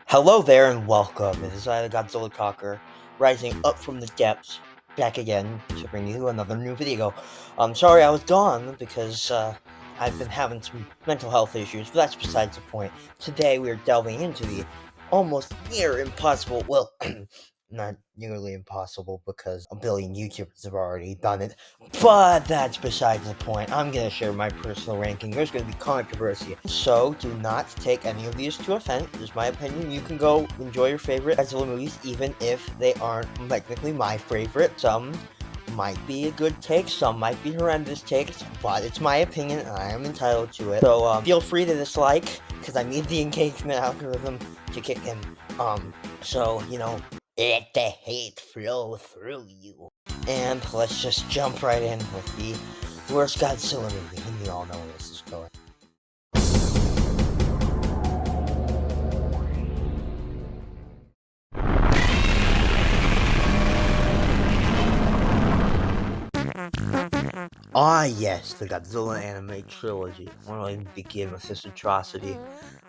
Hello there and welcome. It is I, the Godzilla Talker, rising up from the depths, back again to bring you another new video. I'm sorry I was gone because I've been having some mental health issues, but that's besides the point. Today we are delving into the almost near impossible, well, not nearly impossible because a billion YouTubers have already done it, but that's besides the point. I'm going to share my personal ranking. There's going to be controversy, so do not take any of these to offense. It's my opinion. You can go enjoy your favorite Godzilla movies, even if they aren't technically my favorite. Some might be a good take, some might be horrendous takes, but it's my opinion and I am entitled to it. So feel free to dislike, because I need the engagement algorithm to kick in. So, let the hate flow through you. And let's just jump right in with the worst Godzilla movie, and you all know where this is going. Ah, yes, the Godzilla anime trilogy. Where do I even begin with this atrocity?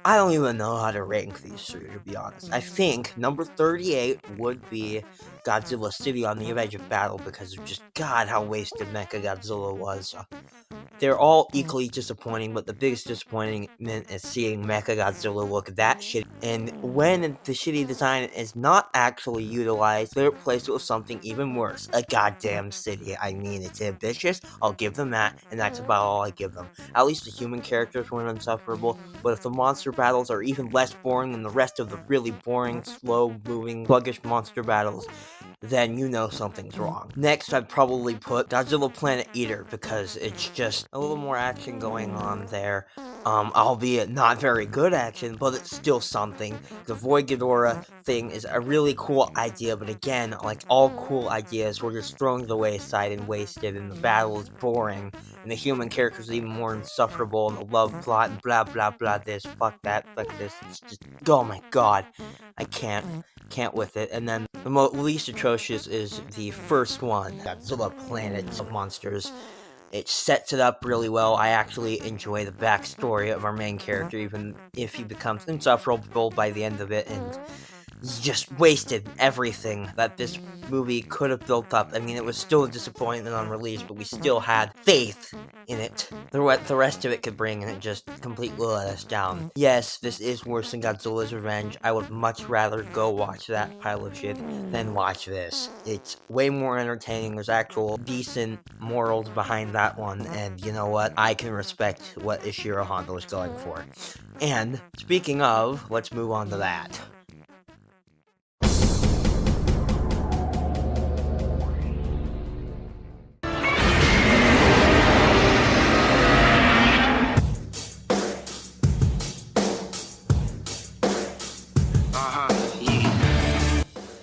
I don't even know how to rank these three, to be honest. I think number 38 would be Godzilla City on the Edge of Battle because of just, God, how wasted Mechagodzilla was. They're all equally disappointing, but the biggest disappointment is seeing Mechagodzilla look that shitty. And when the shitty design is not actually utilized, they're replaced with something even worse. A goddamn city. I mean, it's ambitious, I'll give them that, and that's about all I give them. At least the human characters weren't insufferable, but if the monster battles are even less boring than the rest of the really boring, slow-moving, sluggish monster battles, then you know something's wrong. Next, I'd probably put Godzilla Planet Eater because it's just a little more action going on there. Albeit not very good action, but it's still something. The Void Ghidorah thing is a really cool idea, but again, like all cool ideas, we're just thrown to the wayside and wasted, and the battle is boring, and the human characters are even more insufferable, and the love plot, and blah blah blah this, fuck that, fuck this. It's just, oh my god, I can't with it. And then the least atrocious is the first one, Godzilla Planet of Monsters. It sets it up really well. I actually enjoy the backstory of our main character, even if he becomes insufferable by the end of it, and just wasted everything that this movie could have built up. I mean, it was still a disappointment on release, but we still had faith in it. The rest of it could bring, and it just completely let us down. Yes, this is worse than Godzilla's Revenge. I would much rather go watch that pile of shit than watch this. It's way more entertaining. There's actual decent morals behind that one, and you know what? I can respect what Ishiro Honda was going for. And speaking of, let's move on to that.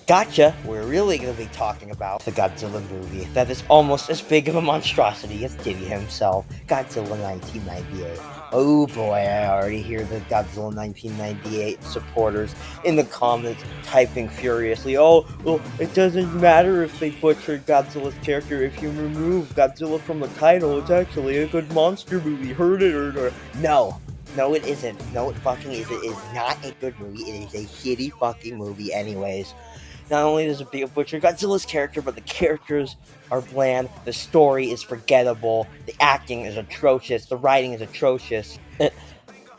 Gotcha! We're really going to be talking about the Godzilla movie that is almost as big of a monstrosity as Diddy himself, Godzilla 1998. Oh boy, I already hear the Godzilla 1998 supporters in the comments typing furiously, oh, well, it doesn't matter if they butchered Godzilla's character. If you remove Godzilla from the title, it's actually a good monster movie. Heard it or not? No, it isn't. No, it fucking isn't. It is not a good movie. It is a shitty fucking movie anyways. Not only does it butcher Godzilla's character, but the characters are bland, the story is forgettable, the acting is atrocious, the writing is atrocious.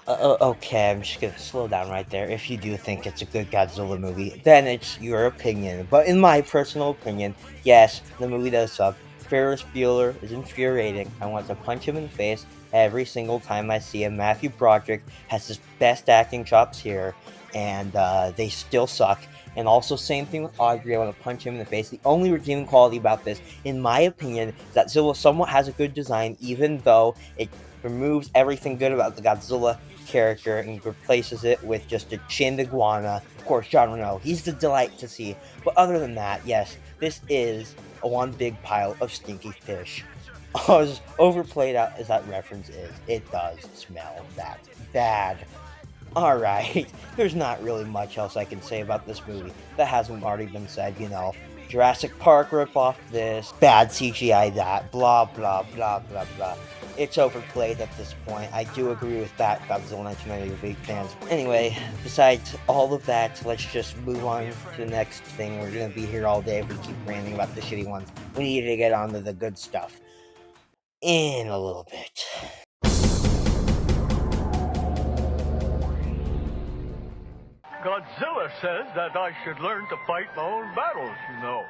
Okay, I'm just gonna slow down right there. If you do think it's a good Godzilla movie, then it's your opinion. But in my personal opinion, yes, the movie does suck. Ferris Bueller is infuriating. I want to punch him in the face every single time I see him. Matthew Broderick has his best acting chops here, and they still suck. And also, same thing with Audrey. I want to punch him in the face. The only redeeming quality about this, in my opinion, is that Zilla somewhat has a good design, even though it removes everything good about the Godzilla character and replaces it with just a chinned iguana. Of course, John Reno, he's the delight to see. But other than that, yes, this is a one big pile of stinky fish. As overplayed out as that reference is, it does smell that bad. Alright, there's not really much else I can say about this movie that hasn't already been said, Jurassic Park rip off this, bad CGI that, blah, blah, blah, blah, blah. It's overplayed at this point. I do agree with that, Godzilla 1998 fans. Anyway, besides all of that, let's just move on to the next thing. We're gonna be here all day if we keep ranting about the shitty ones. We need to get on to the good stuff in a little bit. Godzilla says that I should learn to fight my own battles, you know.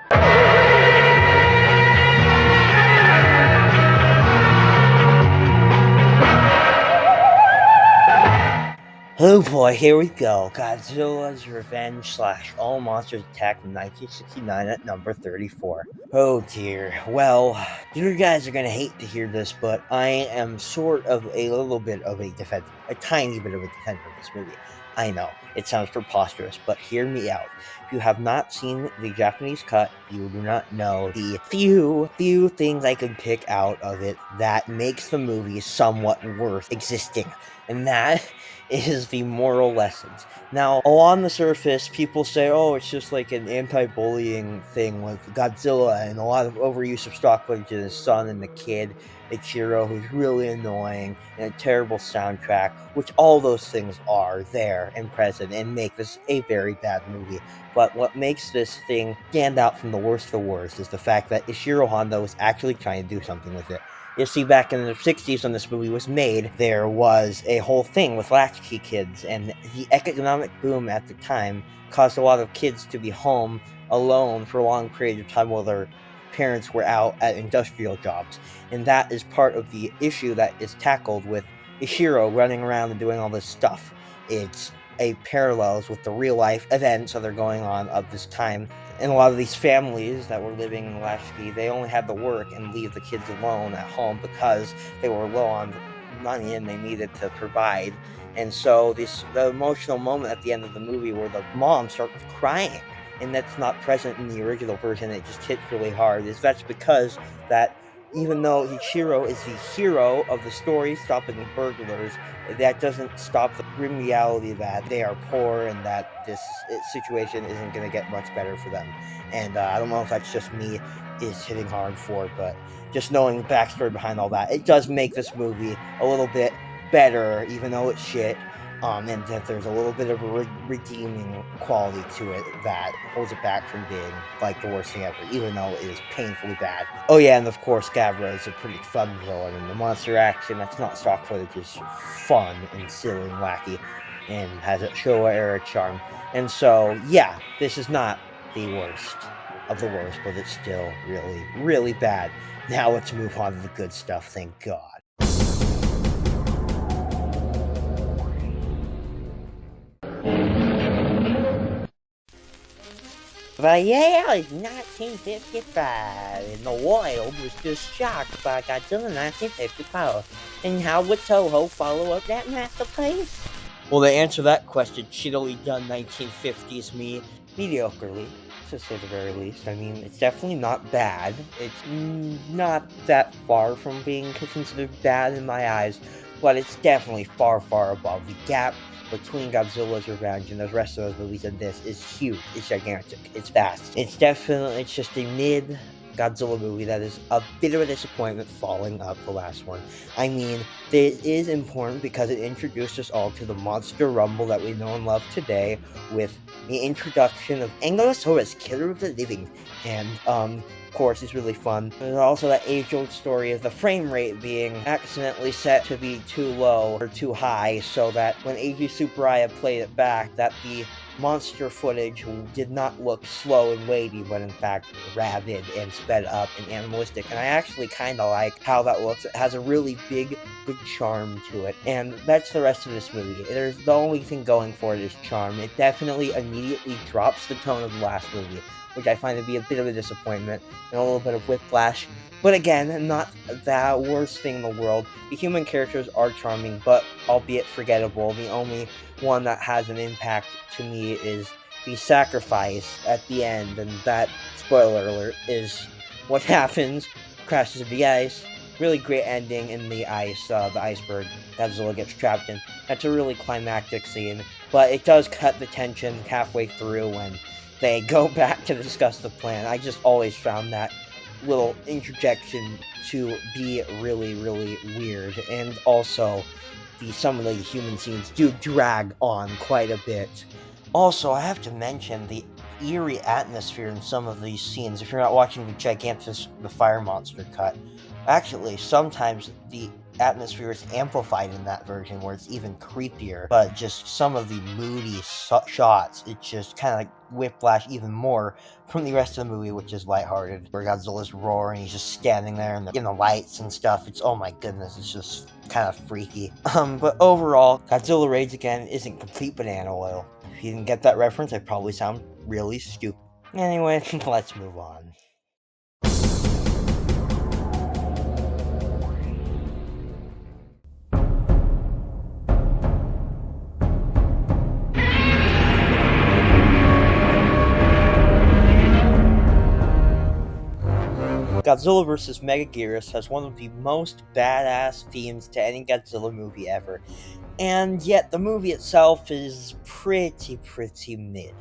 Oh boy, here we go. Godzilla's Revenge / All Monsters Attack from 1969 at number 34. Oh dear. Well, you guys are gonna hate to hear this, but I am sort of a little bit of a defender. A tiny bit of a defender of this movie. I know, it sounds preposterous, but hear me out. If you have not seen the Japanese cut, you do not know the few things I can pick out of it that makes the movie somewhat worth existing. And that is the moral lessons. Now, on the surface, people say, oh, it's just like an anti-bullying thing with Godzilla and a lot of overuse of stock footage of his son and the kid, Ichiro, who's really annoying, and a terrible soundtrack, which all those things are there and present and make this a very bad movie. But what makes this thing stand out from the worst of the worst is the fact that Ishiro Honda was actually trying to do something with it. You see, back in the 60s when this movie was made, there was a whole thing with latchkey kids, and the economic boom at the time caused a lot of kids to be home alone for a long period of time while their parents were out at industrial jobs. And that is part of the issue that is tackled with Ishiro running around and doing all this stuff. It's a parallels with the real life events that are going on of this time. And a lot of these families that were living in latchkey, they only had to work and leave the kids alone at home because they were low on money and they needed to provide. And so the emotional moment at the end of the movie where the mom starts crying, and that's not present in the original version, it just hits really hard, is that's because that even though Ichiro is the hero of the story, stopping the burglars, that doesn't stop the grim reality that they are poor and that this situation isn't going to get much better for them. And I don't know if that's just me is hitting hard for, but just knowing the backstory behind all that, it does make this movie a little bit better, even though it's shit. And that there's a little bit of a redeeming quality to it that holds it back from being like the worst thing ever, even though it is painfully bad. Oh yeah, and of course Gabra is a pretty fun villain, and the monster action that's not stock footage is fun and silly and wacky, and has a Showa era charm. And so yeah, this is not the worst of the worst, but it's still really, really bad. Now let's move on to the good stuff, thank God. The year is 1955, and the world was just shocked by Godzilla 1954. And how would Toho follow up that masterpiece? Well, to answer that question, shittily done 1950s me mediocrely, to say the very least. I mean, it's definitely not bad. It's not that far from being considered bad in my eyes, but it's definitely far, far above. The gap between Godzilla's Revenge and the rest of those movies and this is huge. It's gigantic. It's vast. It's just a mid Godzilla movie that is a bit of a disappointment following up the last one. I mean, it is important because it introduced us all to the monster rumble that we know and love today with the introduction of Ankylosaurus, Killer of the Living, and of course, it's really fun. There's also that age-old story of the frame rate being accidentally set to be too low or too high, so that when Eiji Tsuburaya played it back, that the monster footage did not look slow and weighty, but in fact rabid and sped up and animalistic. And I actually kind of like how that looks. It has a really big charm to it, and that's the rest of this movie. There's the only thing going for it is charm. It definitely immediately drops the tone of the last movie, which I find to be a bit of a disappointment and a little bit of whiplash. But again, not the worst thing in the world. The human characters are charming, but albeit forgettable. The only one that has an impact to me is the sacrifice at the end, and that, spoiler alert, is what happens. Crashes into the ice. Really great ending in the ice, the iceberg Godzilla gets trapped in. That's a really climactic scene, but it does cut the tension halfway through when they go back to discuss the plan. I just always found that little interjection to be really, really weird. And also, some of the human scenes do drag on quite a bit. Also, I have to mention the eerie atmosphere in some of these scenes. If you're not watching the fire monster cut, actually, sometimes the atmosphere is amplified in that version where it's even creepier. But just some of the moody shots, it just kind of like whiplash even more from the rest of the movie, which is lighthearted, where Godzilla's roaring, he's just standing there in the lights and stuff. It's, oh my goodness, it's just kind of freaky. But overall, Godzilla Raids Again isn't complete banana oil. If you didn't get that reference, I probably sound really stupid. Anyway, let's move on. Godzilla vs. Megaguirus has one of the most badass themes to any Godzilla movie ever, and yet the movie itself is pretty mid.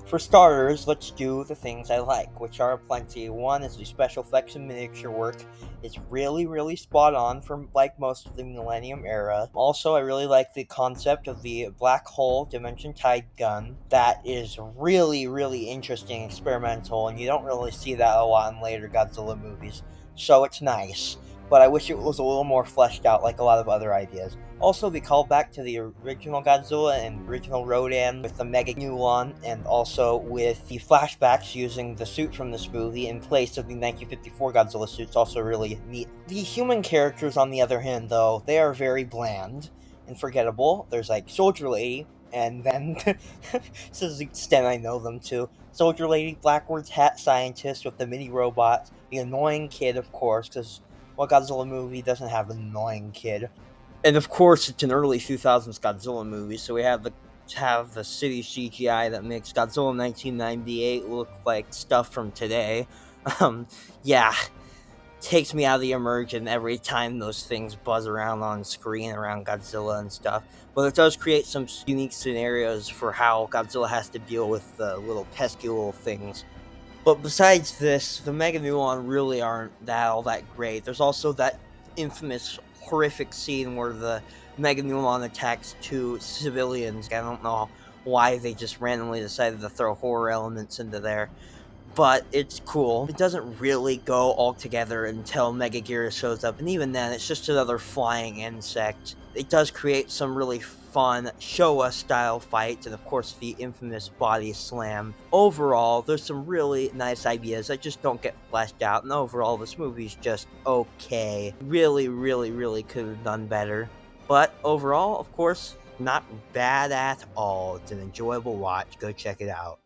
For starters, let's do the things I like, which are plenty. One is the special effects and miniature work. It's really spot on for like most of the Millennium era. Also, I really like the concept of the black hole dimension tide gun. That is really interesting, experimental, and you don't really see that a lot in later Godzilla movies. So it's nice, but I wish it was a little more fleshed out like a lot of other ideas. Also, the callback to the original Godzilla and original Rodan with the Mega Nulon, and also with the flashbacks using the suit from this movie in place of the 1954 Godzilla suits, also really neat. The human characters, on the other hand, though, they are very bland and forgettable. There's like Soldier Lady, and then this is the extent I know them to. Soldier Lady, Blackwood's hat scientist with the mini robots, the annoying kid, of course, because what Godzilla movie doesn't have an annoying kid? And of course, it's an early 2000s Godzilla movie, so we have the city CGI that makes Godzilla 1998 look like stuff from today. Yeah, takes me out of the immersion every time those things buzz around on screen around Godzilla and stuff. But it does create some unique scenarios for how Godzilla has to deal with the little pesky little things. But besides this, the Mega Nulon really aren't all that great. There's also that infamous horrific scene where the Mega Nulon attacks two civilians. I don't know why they just randomly decided to throw horror elements into there, but it's cool. It doesn't really go all together until Megaguirus shows up, and even then, it's just another flying insect. It does create some really fun Showa style fights, and of course the infamous body slam. Overall, there's some really nice ideas that just don't get fleshed out, and overall this movie's just okay. Really could have done better. But overall, of course, not bad at all. It's an enjoyable watch. Go check it out.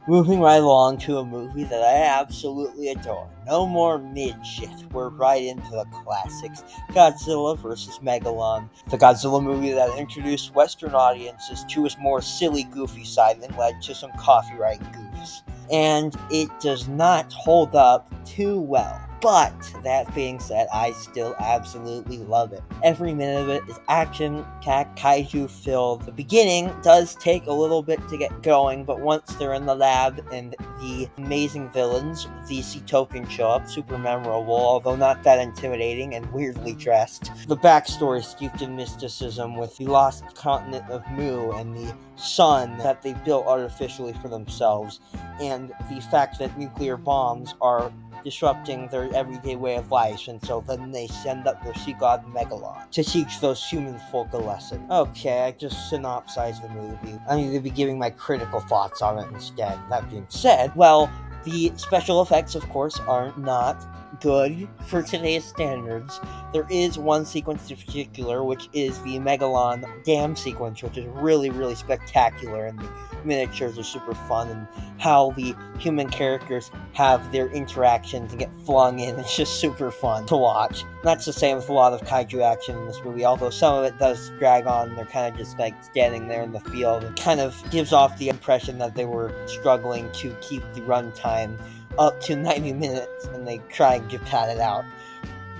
Moving right along to a movie that I absolutely adore. No more mid shit. We're right into the classics. Godzilla vs. Megalon. The Godzilla movie that introduced Western audiences to his more silly, goofy side and led to some copyright goofs. And it does not hold up too well. But, that being said, I still absolutely love it. Every minute of it is action-packed, kaiju-filled. The beginning does take a little bit to get going, but once they're in the lab and the amazing villains, the Seatopian, show up, super memorable, although not that intimidating and weirdly dressed. The backstory steeped in mysticism with the lost continent of Mu and the sun that they built artificially for themselves, and the fact that nuclear bombs are disrupting their everyday way of life, and so then they send up their sea god Megalon to teach those human folk a lesson. Okay, I just synopsized the movie. I need to be giving my critical thoughts on it instead. That being said, well, the special effects, of course, are not good for today's standards. There is one sequence in particular, which is the Megalon dam sequence, which is really spectacular, and the miniatures are super fun, and how the human characters have their interactions and get flung in. It's just super fun to watch. And that's the same with a lot of kaiju action in this movie, although some of it does drag on. They're kind of just like standing there in the field. It kind of gives off the impression that they were struggling to keep the runtime up to 90 minutes, and they try and get padded out.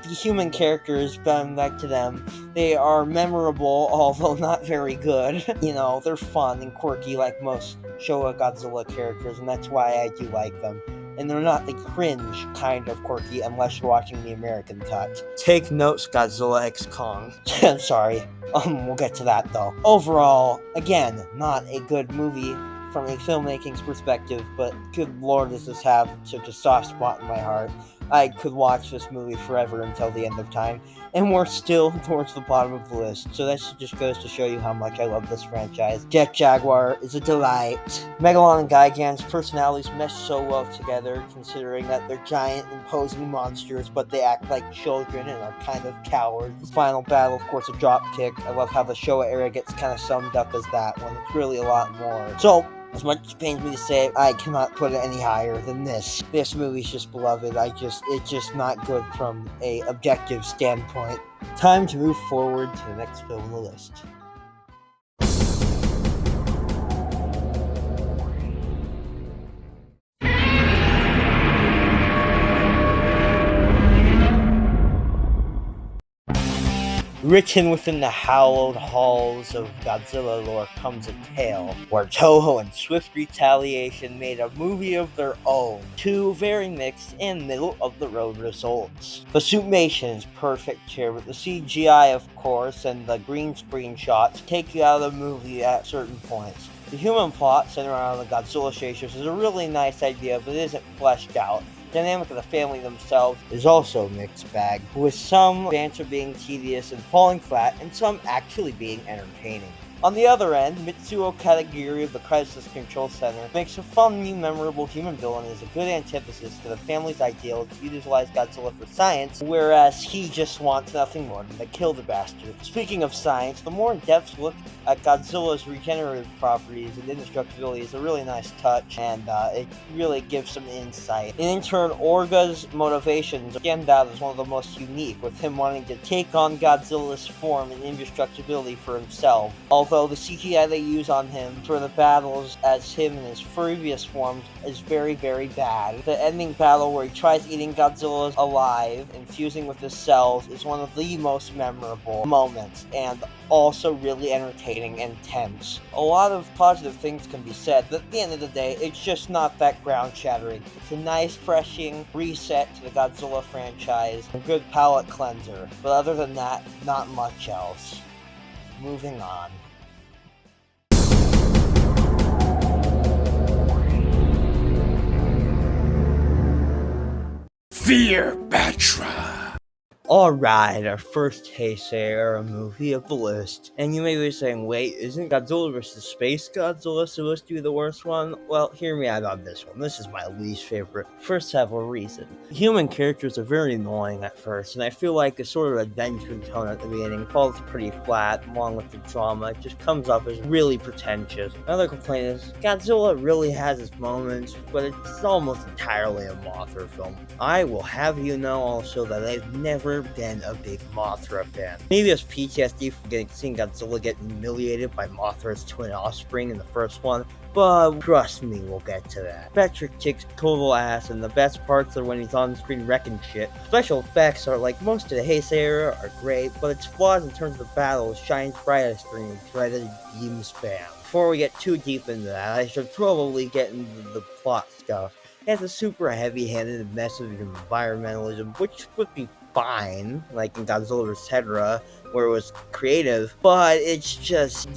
the human characters, going back to them, they are memorable, although not very good. They're fun and quirky like most Showa Godzilla characters, and that's why I do like them. And they're not the cringe kind of quirky unless you're watching the American cut. Take notes, Godzilla X Kong. Sorry. We'll get to that though. Overall, again, not a good movie from a filmmaking's perspective, but good lord, does this have such a soft spot in my heart. I could watch this movie forever until the end of time, and we're still towards the bottom of the list, so that just goes to show you how much I love this franchise. Jet Jaguar is a delight. Megalon and Gigan's personalities mesh so well together, considering that they're giant, imposing monsters, but they act like children and are kind of cowards. The final battle, of course, a dropkick. I love how the Showa era gets kind of summed up as that one. It's really a lot more. So, as much as it pains me to say it, I cannot put it any higher than this. This movie's just beloved. It's just not good from a objective standpoint. Time to move forward to the next film on the list. Written within the hallowed halls of Godzilla lore comes a tale where Toho and Swift Retaliation made a movie of their own. Two very mixed and middle-of-the-road results. The Suitmation is perfect here, but the CGI, of course, and the green screen shots take you out of the movie at certain points. The human plot centered around the Godzilla chasers is a really nice idea, but it isn't fleshed out. The dynamic of the family themselves is also a mixed bag, with some banter being tedious and falling flat, and some actually being entertaining. On the other end, Mitsuo Katagiri of the Crisis Control Center makes a fun, new, memorable human villain and is a good antithesis to the family's ideal to utilize Godzilla for science, whereas he just wants nothing more than to kill the bastard. Speaking of science, the more in-depth look at Godzilla's regenerative properties and indestructibility is a really nice touch, and it really gives some insight. And in turn, Orga's motivations stand out as one of the most unique, with him wanting to take on Godzilla's form and indestructibility for himself. Although the CGI they use on him for the battles as him in his previous forms is very, very bad. The ending battle where he tries eating Godzilla alive and fusing with his cells is one of the most memorable moments, and also really entertaining and tense. A lot of positive things can be said, but at the end of the day, it's just not that ground-shattering. It's a nice, refreshing reset to the Godzilla franchise, a good palate cleanser, but other than that, not much else. Moving on. Fear Batra. Alright, our first Heisei era movie of the list. And you may be saying, wait, isn't Godzilla vs. Space Godzilla supposed to be the worst one? Well, hear me out on this one. This is my least favorite for several reasons. Human characters are very annoying at first, and I feel like a sort of adventure tone at the beginning falls pretty flat, along with the drama. It just comes off as really pretentious. Another complaint is, Godzilla really has its moments, but it's almost entirely a Mothra film. I will have you know also that I've never been a big Mothra fan. Maybe it's PTSD from seeing Godzilla get humiliated by Mothra's twin offspring in the first one, but trust me, we'll get to that. Patrick kicks total ass, and the best parts are when he's on screen wrecking shit. Special effects are like most of the Heisei era are great, but its flaws in terms of battles shines brightest during the dreaded beam spam. Before we get too deep into that, I should probably get into the plot stuff. It has a super heavy-handed message of environmentalism, which would be fine, like in Godzilla vs. Hedorah, where it was creative, but it's just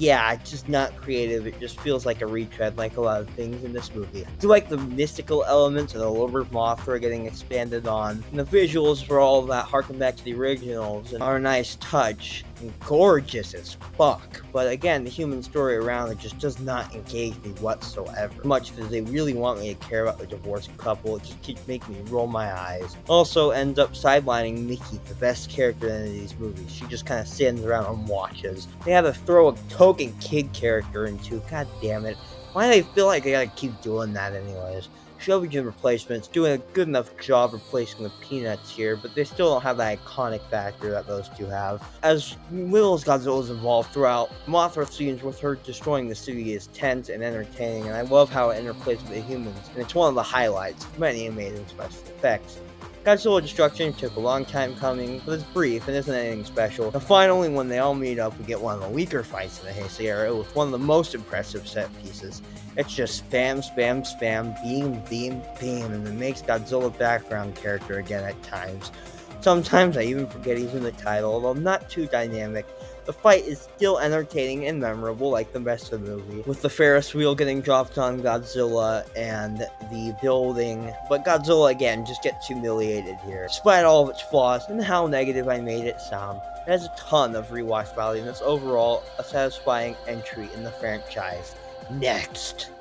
not creative. It just feels like a retread, like a lot of things in this movie. I do like the mystical elements of the Lord of Mothra getting expanded on, and the visuals for all of that harken back to the originals and are a nice touch, and gorgeous as fuck. But again, the human story around it just does not engage me whatsoever. Much as they really want me to care about the divorced couple, it just keeps making me roll my eyes. Also ends up sidelining Nikki, the best character in these movies. She just kind of stands around and watches. They had to throw a token kid character into, god damn it. Why do they feel like they gotta keep doing that anyways? Shelby-Jim replacements doing a good enough job replacing the Peanuts here, but they still don't have that iconic factor that those two have. As little as Godzilla's involved throughout, Mothra scenes with her destroying the city is tense and entertaining, and I love how it interplays with the humans, and it's one of the highlights of many amazing special effects. Godzilla destruction took a long time coming, but it's brief and isn't anything special. And finally, when they all meet up, we get one of the weaker fights in the Heisei era with one of the most impressive set pieces. It's just spam, spam, spam, beam, beam, beam, and it makes Godzilla a background character again at times. Sometimes I even forget he's in the title, although not too dynamic. The fight is still entertaining and memorable like the rest of the movie, with the Ferris wheel getting dropped on Godzilla and the building, but Godzilla again just gets humiliated here. Despite all of its flaws and how negative I made it sound, it has a ton of rewatch value and it's overall a satisfying entry in the franchise. Next.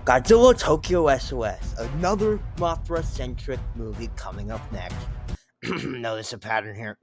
Godzilla Tokyo SOS, another Mothra-centric movie coming up next. Notice a pattern here.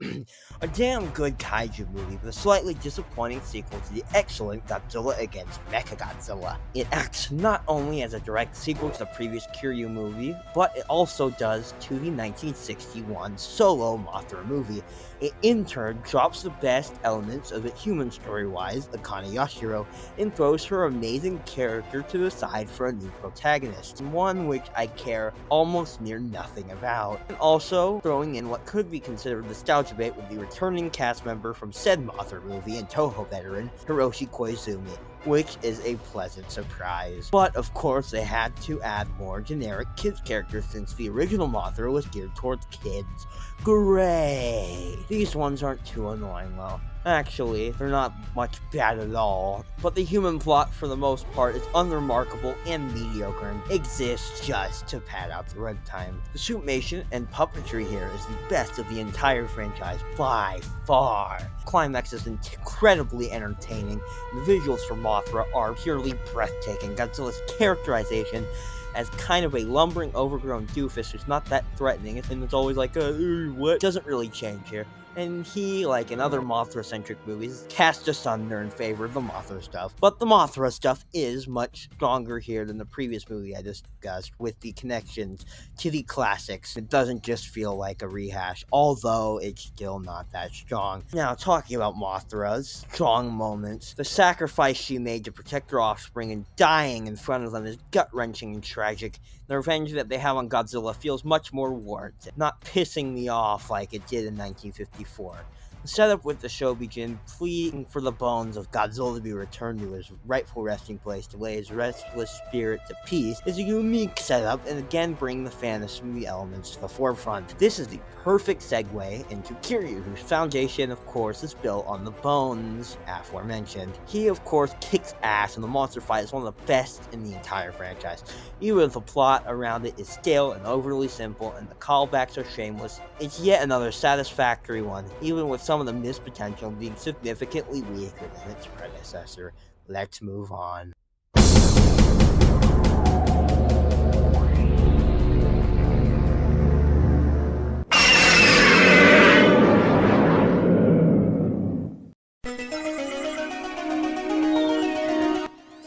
A damn good kaiju movie, but a slightly disappointing sequel to the excellent Godzilla against Mechagodzilla. It acts not only as a direct sequel to the previous Kiryu movie, but it also does to the 1961 solo Mothra movie. It in turn drops the best elements of it human story-wise, Akane Yashiro, and throws her amazing character to the side for a new protagonist, one which I care almost near nothing about. And also throwing in what could be considered nostalgia bait with the returning cast member from said Mothra movie and Toho veteran, Hiroshi Koizumi, which is a pleasant surprise. But of course they had to add more generic kids characters since the original Mothra was geared towards kids. Great! These ones aren't too annoying though. Actually, they're not much bad at all, but the human plot for the most part is unremarkable and mediocre and exists just to pad out the runtime. The suitmation and puppetry here is the best of the entire franchise by far. Climax is incredibly entertaining, the visuals for Mothra are purely breathtaking. Godzilla's characterization as kind of a lumbering, overgrown doofus who's not that threatening, and it's always like, what? Doesn't really change here. And he, like in other Mothra-centric movies, is cast asunder in favor of the Mothra stuff. But the Mothra stuff is much stronger here than the previous movie I discussed, with the connections to the classics. It doesn't just feel like a rehash, although it's still not that strong. Now, talking about Mothra's strong moments, the sacrifice she made to protect her offspring and dying in front of them is gut-wrenching and tragic. The revenge that they have on Godzilla feels much more warranted, not pissing me off like it did in 1954. The setup with the Shobijin pleading for the bones of Godzilla to be returned to his rightful resting place to lay his restless spirit to peace is a unique setup and again bring the fantasy elements to the forefront. This is the perfect segue into Kiryu, whose foundation of course is built on the bones aforementioned. He of course kicks ass and the monster fight is one of the best in the entire franchise. Even if the plot around it is stale and overly simple and the callbacks are shameless, it's yet another satisfactory one, even with some of the missed potential being significantly weaker than its predecessor. Let's move on.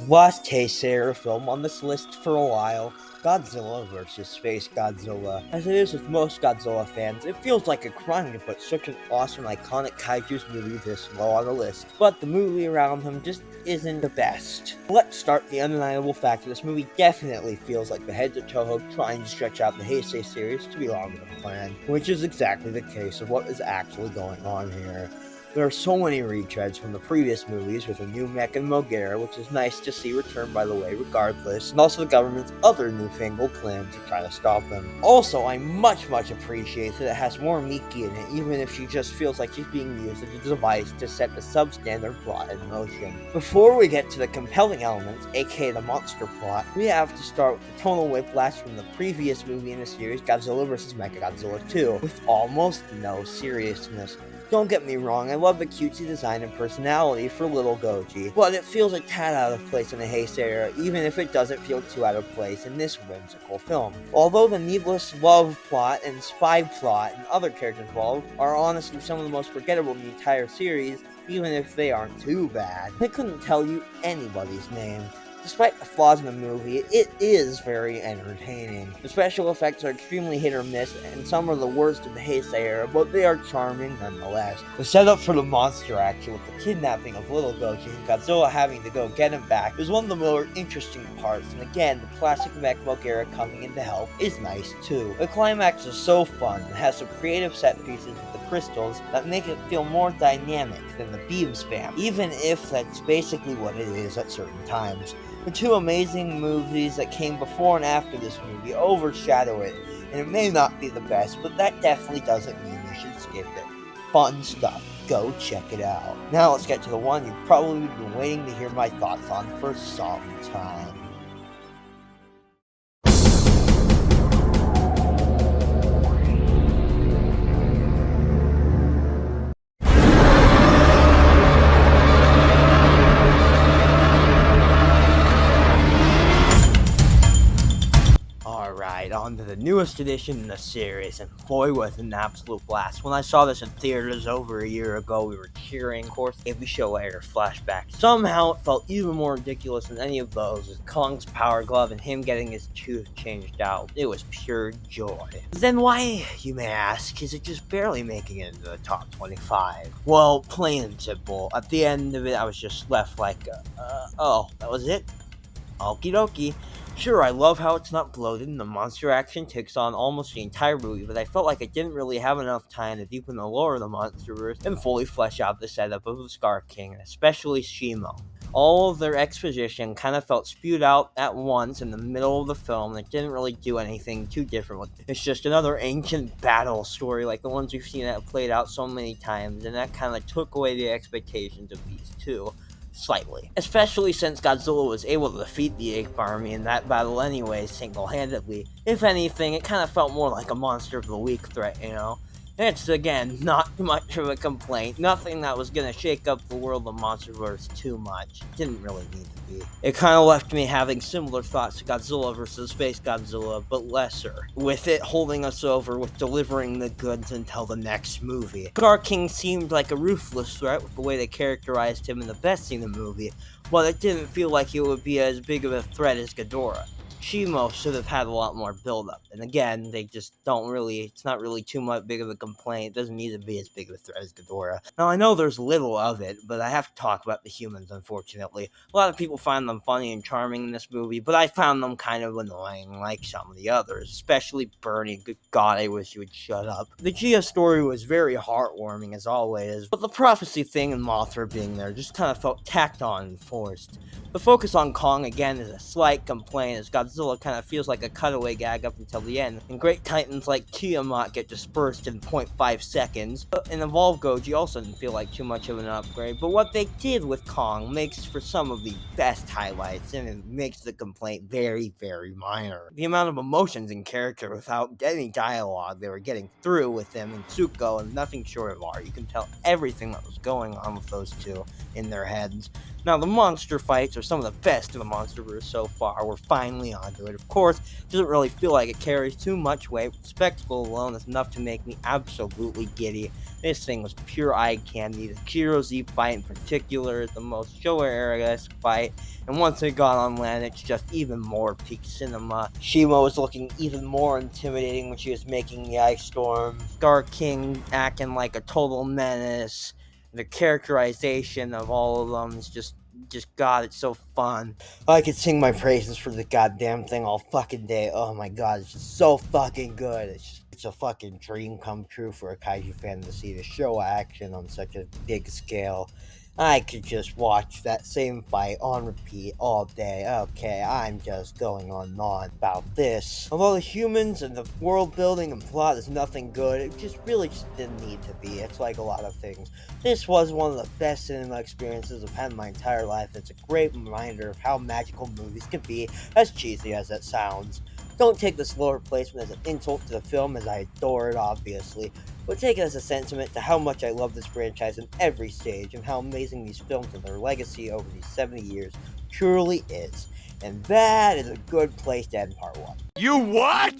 Last Heisei film on this list for a while, Godzilla vs. Space Godzilla. As it is with most Godzilla fans, it feels like a crime to put such an awesome iconic kaiju's movie this low on the list, but the movie around him just isn't the best. Let's start the undeniable fact that this movie definitely feels like the heads of Toho trying to stretch out the Heisei series to be longer than planned, which is exactly the case of what is actually going on here. There are so many retreads from the previous movies with a new mech and Mogera, which is nice to see return by the way regardless, and also the government's other newfangled plan to try to stop them. Also, I much appreciate that it has more Miki in it, even if she just feels like she's being used as a device to set the substandard plot in motion. Before we get to the compelling elements, aka the monster plot, we have to start with the tonal whiplash from the previous movie in the series, Godzilla vs. Mechagodzilla 2, with almost no seriousness. Don't get me wrong, I love the cutesy design and personality for Little Goji, but it feels a tad out of place in the Heisei era, even if it doesn't feel too out of place in this whimsical film. Although the needless love plot and spy plot and other characters involved are honestly some of the most forgettable in the entire series, even if they aren't too bad, I couldn't tell you anybody's name. Despite the flaws in the movie, it is very entertaining. The special effects are extremely hit or miss, and some are the worst in the Heisei era, but they are charming nonetheless. The setup for the monster action with the kidnapping of little Goji and Godzilla having to go get him back is one of the more interesting parts, and again, the classic Mech era coming in to help is nice too. The climax is so fun, it has some creative set pieces with the crystals that make it feel more dynamic than the beam spam, even if that's basically what it is at certain times. The two amazing movies that came before and after this movie overshadow it, and it may not be the best, but that definitely doesn't mean you should skip it. Fun stuff. Go check it out. Now let's get to the one you've probably been waiting to hear my thoughts on for some time. Alright, on to the newest edition in the series, and boy was it an absolute blast. When I saw this in theaters over a year ago, we were cheering. Of course, every show aired flashback. Somehow it felt even more ridiculous than any of those, with Kong's power glove and him getting his tooth changed out. It was pure joy. Then why, you may ask, is it just barely making it into the top 25? Well, plain and simple, at the end of it I was just left like, oh, that was it? Okie dokie. Sure, I love how it's not bloated and the monster action takes on almost the entire movie, but I felt like it didn't really have enough time to deepen the lore of the monsterverse and fully flesh out the setup of the Scar King, and especially Shimo. All of their exposition kind of felt spewed out at once in the middle of the film, and it didn't really do anything too different with it. It's just another ancient battle story like the ones we've seen that have played out so many times, and that kind of took away the expectations of these two. Slightly. Especially since Godzilla was able to defeat the Ape Army in that battle anyway, single-handedly. If anything, it kind of felt more like a Monster of the Week threat, you know? It's, again, not much of a complaint. Nothing that was gonna shake up the world of Monsterverse too much. Didn't really need to be. It kind of left me having similar thoughts to Godzilla vs. Space Godzilla, but lesser. With it holding us over with delivering the goods until the next movie. Scar King seemed like a ruthless threat with the way they characterized him in the best scene of the movie, but it didn't feel like it would be as big of a threat as Ghidorah. Shimo should have had a lot more build-up, and again, they just don't really, it's not really too much big of a complaint. It doesn't need to be as big of a threat as Ghidorah. Now, I know there's little of it, but I have to talk about the humans, unfortunately. A lot of people find them funny and charming in this movie, but I found them kind of annoying, like some of the others, especially Bernie. Good God, I wish you would shut up. The Gia story was very heartwarming, as always, but the prophecy thing and Mothra being there just kind of felt tacked on and forced. The focus on Kong, again, is a slight complaint, as Godzilla kind of feels like a cutaway gag up until the end, and great titans like Tiamat get dispersed in 0.5 seconds, and Evolve Goji also didn't feel like too much of an upgrade, but what they did with Kong makes for some of the best highlights, and it makes the complaint very, very minor. The amount of emotions in character without any dialogue they were getting through with them and Tsuko and nothing short of art. You can tell everything that was going on with those two in their heads. Now, the monster fights are some of the best in the Monsterverse so far. We're finally onto it. Of course, it doesn't really feel like it carries too much weight. The spectacle alone is enough to make me absolutely giddy. This thing was pure eye candy. The Kiro Z fight in particular is the most Showa-era-esque fight, and once it got on land, it's just even more peak cinema. Shimo was looking even more intimidating when she was making the ice storm. Scar King acting like a total menace. The characterization of all of them is just God, it's so fun. I could sing my praises for the goddamn thing all fucking day. Oh my God, it's just so fucking good. It's a fucking dream come true for a kaiju fan to see the show action on such a big scale. I could just watch that same fight on repeat all day. Okay, I'm just going on and on about this. Although the humans and the world building and plot is nothing good, it just really didn't need to be. It's like a lot of things. This was one of the best cinema experiences I've had in my entire life. It's a great reminder of how magical movies can be, as cheesy as it sounds. Don't take this lower placement as an insult to the film, as I adore it, obviously, but take it as a sentiment to how much I love this franchise in every stage, and how amazing these films and their legacy over these 70 years truly is. And that is a good place to end part 1. You what?